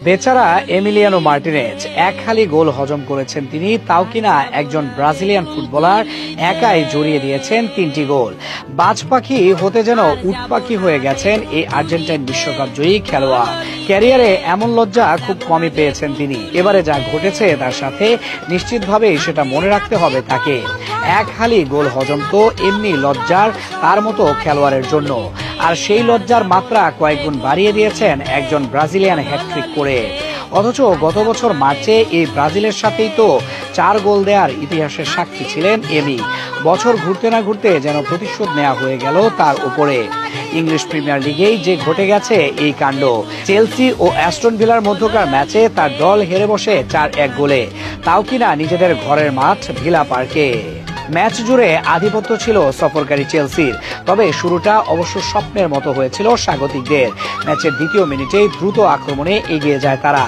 বেচারা Emiliano Martinez এক হালি গোল হজম করেছেন তিনি, তাও কিনা একজন ব্রাজিলিয়ান ফুটবলার একাই জড়িয়ে দিয়েছেন 3টি গোল। বাজ পাখি হতে যেন উট পাখি হয়ে গেছেন এই আর্জেন্টাইন বিশ্বকাপ জয়ী খেলোয়াড়। ক্যারিয়ারে এমন লজ্জা খুব কমই পেয়েছেন তিনি। এবারে যা ঘটেছে তার সাথে নিশ্চিতভাবেই সেটা মনে রাখতে হবে তাকে। এক হালি গোল হজম তো এমনি লজ্জার তার মতো খেলোয়াড়ের জন্য, আর সেই লজ্জার মাত্রা কয়েকগুণ বাড়িয়ে দিয়েছেন একজন ব্রাজিলিয়ান হ্যাটট্রিক করে। অথচ গত বছর মার্চে এই ব্রাজিলের সাথেই তো 4 গোল দেওয়ার ইতিহাসের সাক্ষী ছিলেন এমি। বছর ঘুরতে না ঘুরতে যেন প্রতিশোধ নেওয়া হয়ে গেল তার উপরে। ইংলিশ প্রিমিয়ার লিগেই যে ঘটে গেছে এই কাণ্ড। চেলসি ও অ্যাস্টন ভিলার মধ্যকার ম্যাচে তার দল হেরে বসে 4-1 গোলে, তাও কিনা নিজেদের ঘরের মাঠ ভিলা পার্কে। ম্যাচ জুড়ে আধিপত্য ছিল সফরকারী চেলসির, তবে শুরুটা অবশ্য স্বপ্নের মতো হয়েছিল স্বাগতিকদের। ম্যাচের দ্বিতীয় মিনিটেই দ্রুত আক্রমণে এগিয়ে যায় তারা।